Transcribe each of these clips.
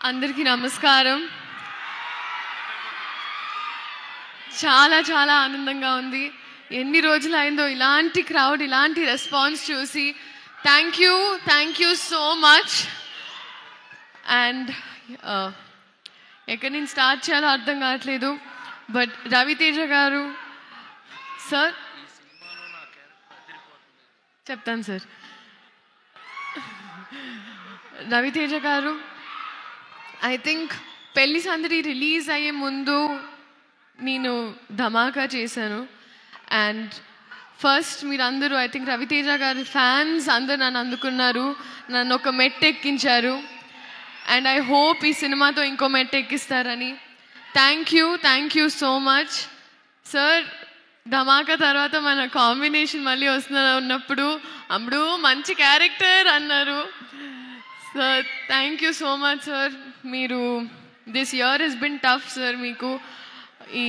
అందరికీ నమస్కారం. చాలా చాలా ఆనందంగా ఉంది. ఎన్ని రోజులైందో ఇలాంటి క్రౌడ్, ఇలాంటి రెస్పాన్స్ చూసి. Thank you so much. And ఎక్కడి నుంచి స్టార్ట్ చేయాలో అర్థం కావట్లేదు. బట్ రవితేజ గారు సార్ చెప్తాను సార్. రవితేజ గారు ఐ థింక్ పెళ్లి సందడి రిలీజ్ అయ్యే ముందు నేను ధమాకా చేశాను. అండ్ ఫస్ట్ మీరందరూ ఐ థింక్ రవితేజ గారి ఫ్యాన్స్ అందరు నన్ను అందుకున్నారు, నన్ను ఒక మెట్టు ఎక్కించారు. అండ్ ఐ హోప్ ఈ సినిమాతో ఇంకో మెట్టు ఎక్కిస్తారని. Thank you so much sir. Dhamaka తర్వాత మన కాంబినేషన్ మళ్ళీ ఉన్నప్పుడు అప్పుడు మంచి క్యారెక్టర్ అన్నారు sir. Thank you so much sir. మీరు this year has been tough sir. మీకు ఈ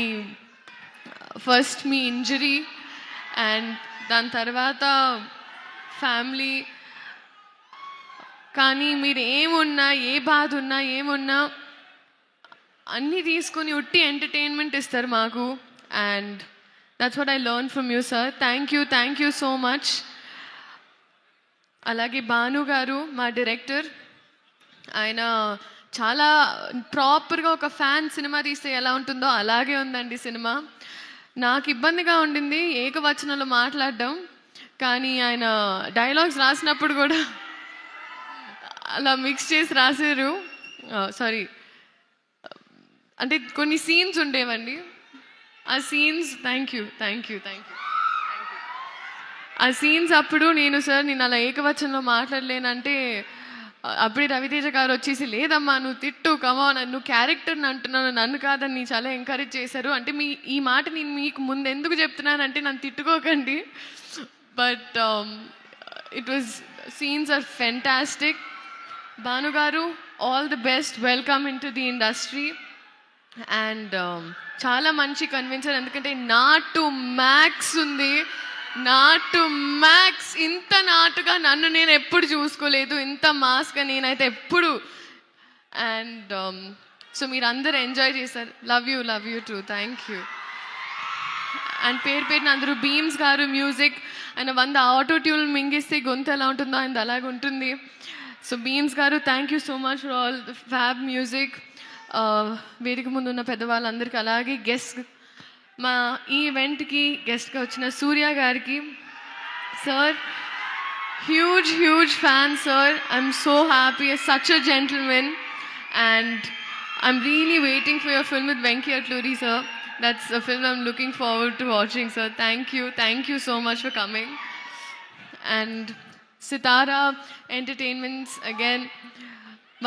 ఫస్ట్ మీ ఇంజరీ అండ్ దాని తర్వాత ఫ్యామిలీ, కానీ మీరు ఏమున్నా, ఏ బాధ ఉన్నా, ఏమున్నా అన్నీ తీసుకుని ఉట్టి ఎంటర్టైన్మెంట్ ఇస్తారు మాకు. And that's what I learn from you sir. Thank you so much. అలాగే భాను గారు మా డైరెక్టర్, ఆయన చాలా ప్రాపర్గా ఒక ఫ్యాన్ సినిమా తీస్తే ఎలా ఉంటుందో అలాగే ఉందండి సినిమా. నాకు ఇబ్బందిగా ఉండింది ఏకవచనంలో మాట్లాడడం, కానీ ఆయన డైలాగ్స్ రాసినప్పుడు కూడా అలా మిక్స్ చేసి రాశారు. సారీ, అంటే కొన్ని సీన్స్ ఉండేవండి, ఆ సీన్స్ థ్యాంక్ యూ ఆ సీన్స్ అప్పుడు నేను అలా ఏకవచనంలో మాట్లాడలేనంటే అప్పుడే రవితేజ గారు వచ్చేసి లేదమ్మా నువ్వు తిట్టు, కమాన్, నువ్వు క్యారెక్టర్ని అంటున్నాను, నన్ను కాదని చాలా ఎంకరేజ్ చేశారు. అంటే ఈ మాట నేను మీకు ముందు ఎందుకు చెప్తున్నానంటే నన్ను తిట్టుకోకండి. But it was scenes are fantastic. Bhanu garu all the best, welcome into the industry. And చాలా మంచి కన్విన్సర్, ఎందుకంటే నాటు మ్యాక్స్ ఉంది, నాటు మ్యాక్స్. ఇంత నాటుగా నన్ను నేను ఎప్పుడు చూసుకోలేదు, ఇంత మాస్గా నేనైతే ఎప్పుడు. అండ్ సో మీరు అందరు ఎంజాయ్ చేశారు. Love you two. Thank you. And పేరున అందరూ బీమ్స్ గారు మ్యూజిక్, ఆయన 100 ఆటో ట్యూన్ మింగిస్తే గొంతు ఎలా ఉంటుందో ఆయన అలాగే ఉంటుంది. సో బీమ్స్ గారు thank you so much for all the fab music. వేదిక ముందు ఉన్న పెద్దవాళ్ళందరికీ, అలాగే గెస్ట్ మా ఈ ఈవెంట్కి గెస్ట్గా వచ్చిన సూర్య గారికి sir, huge fan sir. I'm so happy, such a gentlemen. And I'm really waiting for your film with Venky Atluri sir. That's a film I'm looking forward to watching sir. Thank you so much for coming. And Sitara entertainments again,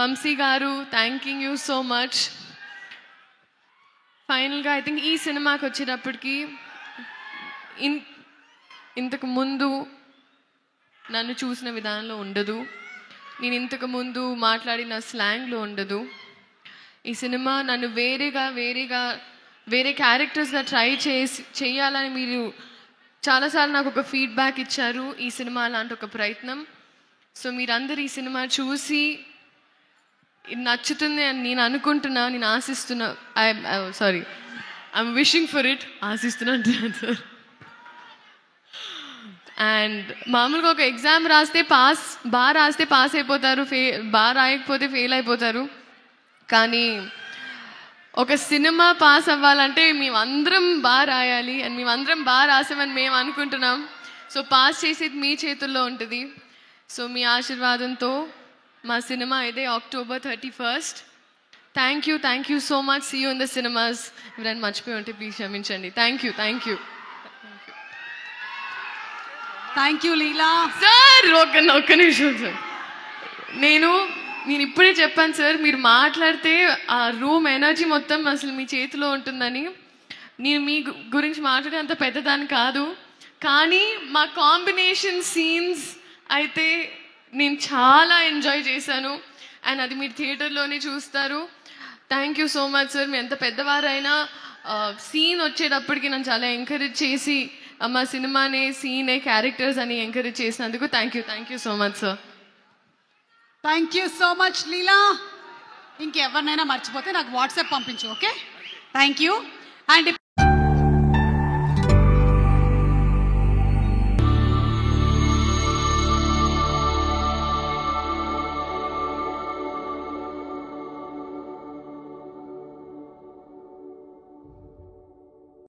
Vamsi garu thanking you so much. ఫైనల్గా I think ఈ సినిమాకి వచ్చేటప్పటికి ఇంతకు ముందు నన్ను చూసిన విధానంలో ఉండదు, నేను ఇంతకు ముందు మాట్లాడిన స్లాంగ్లో ఉండదు. ఈ సినిమా నన్ను వేరే క్యారెక్టర్స్గా ట్రై చేయాలని మీరు చాలాసార్లు నాకు ఒక ఫీడ్బ్యాక్ ఇచ్చారు. ఈ సినిమా అలాంటి ఒక ప్రయత్నం. సో మీరందరూ ఈ సినిమా చూసి నచ్చుతుంది అని నేను అనుకుంటున్నా, నేను ఆశిస్తున్నా. I'm wishing for it. ఆశిస్తున్నా అంటున్నాను సార్. అండ్ మామూలుగా ఒక ఎగ్జామ్ రాస్తే బాగా రాస్తే పాస్ అయిపోతారు, బాగా రాయకపోతే ఫెయిల్ అయిపోతారు. కానీ ఒక సినిమా పాస్ అవ్వాలంటే మేమందరం బాగా రాయాలి, అండ్ మేమందరం బాగా రాసామని మేము అనుకుంటున్నాం. సో పాస్ చేసేది మీ చేతుల్లో ఉంటుంది. సో మీ ఆశీర్వాదంతో మా సినిమా ఇదే October 31st. Thank you so much. See you in the cinemas. ఎవరైనా మర్చిపోయి ఉంటే ప్లీజ్ క్షమించండి. Thank you Leela sir. ఒక్క నిమిషం సార్. నేను ఇప్పుడే చెప్పాను సార్, మీరు మాట్లాడితే ఆ రూమ్ ఎనర్జీ మొత్తం అసలు మీ చేతిలో ఉంటుందని. నేను మీ గురించి మాట్లాడే అంత పెద్దదాన్ని కాదు, కానీ మా కాంబినేషన్ సీన్స్ అయితే నేను చాలా ఎంజాయ్ చేశాను. అండ్ అది మీరు థియేటర్లోనే చూస్తారు. Thank you so much sir. మీ ఎంత పెద్దవారైనా సీన్ వచ్చేటప్పటికి నన్ను చాలా ఎంకరేజ్ చేసి మా సినిమానే సీనే క్యారెక్టర్స్ అని ఎంకరేజ్ చేసినందుకు thank you so much sir. Thank you so much Leela. ఇంకెవరినైనా మర్చిపోతే నాకు వాట్సాప్ పంపించు, ఓకే? Thank you. అండ్